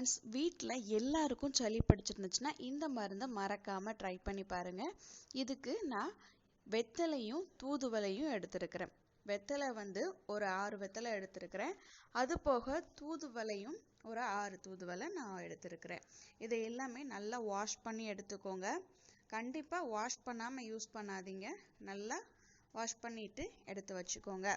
Friends, வீட்டில் எல்லாருக்கும் சளி பிடிச்சிருந்துச்சுன்னா இந்த மருந்தை மறக்காமல் ட்ரை பண்ணி பாருங்கள். இதுக்கு நான் வெத்தலையும் தூதுவளையும் எடுத்துருக்கிறேன். வெத்தலை ஒரு 6 வெத்தலை எடுத்துருக்கிறேன். அது போக தூதுவளையும் ஒரு 6 தூதுவளை நான் எடுத்துருக்கிறேன். இதை எல்லாமே நல்லா வாஷ் பண்ணி எடுத்துக்கோங்க. கண்டிப்பாக வாஷ் பண்ணாமல் யூஸ் பண்ணாதீங்க. நல்லா வாஷ் பண்ணிவிட்டு எடுத்து வச்சுக்கோங்க.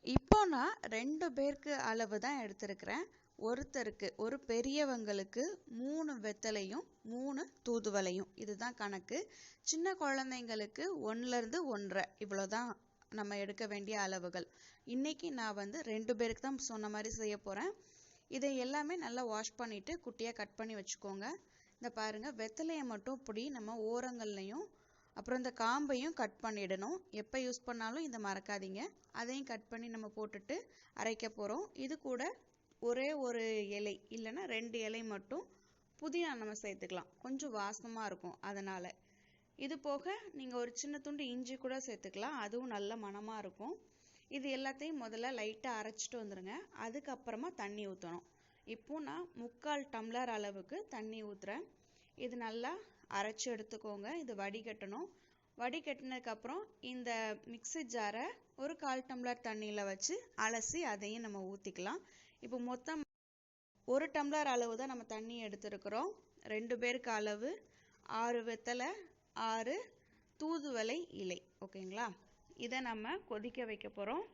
இப்போ நான் 2 பேருக்கு அளவு தான் எடுத்துருக்கிறேன். ஒருத்தருக்கு, ஒரு பெரியவங்களுக்கு 3 வெத்தலையும் 3 தூதுவளையும், இதுதான் கணக்கு. சின்ன குழந்தைங்களுக்கு 1லேருந்து 1.5 இவ்வளோதான் நம்ம எடுக்க வேண்டிய அளவுகள். இன்னைக்கு நான் 2 பேருக்கு தான் சொன்ன மாதிரி செய்ய போகிறேன். இதை எல்லாமே நல்லா வாஷ் பண்ணிவிட்டு குட்டியாக கட் பண்ணி வச்சுக்கோங்க. இந்த பாருங்கள், வெத்தலையை மட்டும் இப்படி நம்ம ஓரங்கள்லையும் அப்புறம் இந்த காம்பையும் கட் பண்ணிடணும். எப்போ யூஸ் பண்ணாலும் இதை மறக்காதீங்க. அதையும் கட் பண்ணி நம்ம போட்டுட்டு அரைக்க போகிறோம். இது கூட ஒரே ஒரு இலை இல்லைன்னா 2 இலை மட்டும் புதினா நம்ம சேர்த்துக்கலாம். கொஞ்சம் வாசமாக இருக்கும் அதனால். இது போக நீங்கள் ஒரு சின்ன துண்டு இஞ்சி கூட சேர்த்துக்கலாம். அதுவும் நல்ல மணமாக இருக்கும். இது எல்லாத்தையும் முதல்ல லைட்டாக அரைச்சிட்டு வந்துடுங்க. அதுக்கப்புறமா தண்ணி ஊற்றணும். இப்போ நான் 3/4 டம்ளர் அளவுக்கு தண்ணி ஊற்றுறேன். இது நல்லா அரைச்சி எடுத்துக்கோங்க. இது வடிகட்டணும். வடிகட்டினதுக்கப்புறம் இந்த மிக்ஸி ஜாரை ஒரு 1/4 டம்ளர் தண்ணியில் வச்சு அலசி அதையும் நம்ம ஊற்றிக்கலாம். இப்போ மொத்தம் 1 டம்ளர் அளவு தான் நம்ம தண்ணி எடுத்துருக்குறோம். 2 பேருக்கு அளவு 6 வெத்தலை 6 தூதுவளை இலை. ஓகேங்களா? இதை நம்ம கொதிக்க வைக்க போகிறோம்.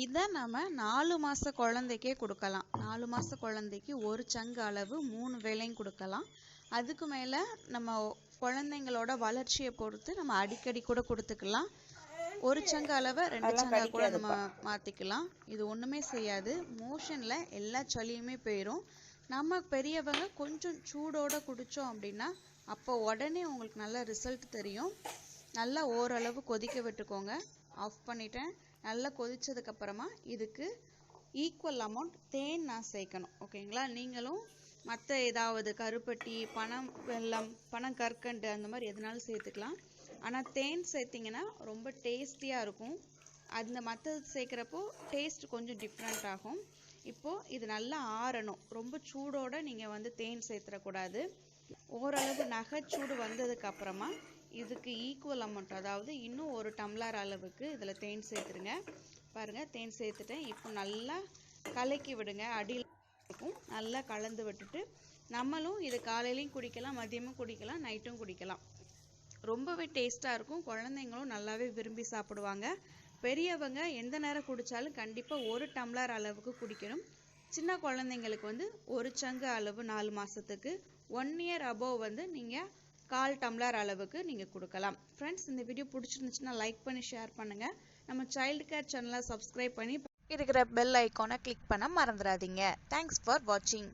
இதை நம்ம 4 மாத குழந்தைக்கே கொடுக்கலாம். 4 மாத குழந்தைக்கு ஒரு சங்கு அளவு 3 வேளையும் கொடுக்கலாம். அதுக்கு மேலே நம்ம குழந்தைங்களோட வளர்ச்சியை பொறுத்து நம்ம அடிக்கடி கூட கொடுத்துக்கலாம். ஒரு சங்கு அளவை 2 சங்கா கூட நம்ம மாற்றிக்கலாம். இது ஒன்றுமே செய்யாது. மோஷனில் எல்லா சளியுமே போயிடும். நம்ம பெரியவங்க கொஞ்சம் சூடோடு குடித்தோம் அப்படின்னா அப்போ உடனே உங்களுக்கு நல்ல ரிசல்ட் தெரியும். நல்லா ஓரளவு கொதிக்க விட்டுக்கோங்க. ஆஃப் பண்ணிட்டேன். நல்லா கொதிச்சதுக்கப்புறமா இதுக்கு ஈக்குவல் அமௌண்ட் தேன் நான் சேர்க்கணும். ஓகேங்களா? நீங்களும் மற்ற ஏதாவது கருப்பட்டி, வெல்லம், பனங்கற்கண்டு அந்த மாதிரி எதுனாலும் சேர்த்துக்கலாம். ஆனால் தேன் சேர்த்திங்கன்னா ரொம்ப டேஸ்டியாக இருக்கும். அந்த மற்றது சேர்க்குறப்போ டேஸ்ட் கொஞ்சம் டிஃப்ரெண்ட் ஆகும். இப்போது இது நல்லா ஆறணும். ரொம்ப சூடோடு நீங்கள் தேன் சேர்த்துடக்கூடாது. ஓரளவு நகைச்சூடு வந்ததுக்கப்புறமா இதுக்கு ஈக்குவல் அமௌண்ட், அதாவது இன்னும் 1 டம்ளர் அளவுக்கு இதில் தேன் சேர்த்துருங்க. பாருங்கள், தேன் சேர்த்துட்டேன். இப்போ நல்லா கலக்கி விடுங்க. அடியில் இருக்கும். நல்லா கலந்து விட்டுட்டு நம்மளும் இது காலையிலையும் குடிக்கலாம், மதியமும் குடிக்கலாம், நைட்டும் குடிக்கலாம். ரொம்பவே டேஸ்ட்டாக இருக்கும். குழந்தைங்களும் நல்லாவே விரும்பி சாப்பிடுவாங்க. பெரியவங்க எந்த நேரம் குடித்தாலும் கண்டிப்பாக 1 டம்ளர் அளவுக்கு குடிக்கணும். சின்ன குழந்தைங்களுக்கு 1 சங்கு அளவு 4 மாதத்துக்கு, 1 இயர் அபோவ் நீங்கள் 1/4 டம்ளர் அளவுக்கு நீங்கள் கொடுக்கலாம். ஃப்ரெண்ட்ஸ், இந்த வீடியோ பிடிச்சிருந்துச்சுன்னா லைக் பண்ணி ஷேர் பண்ணுங்கள். நம்ம சைல்டு கேர் சேனலை சப்ஸ்கிரைப் பண்ணி இருக்கிற பெல் ஐக்கானை கிளிக் பண்ண மறந்துடாதீங்க. தேங்க்ஸ் ஃபார் வாட்சிங்.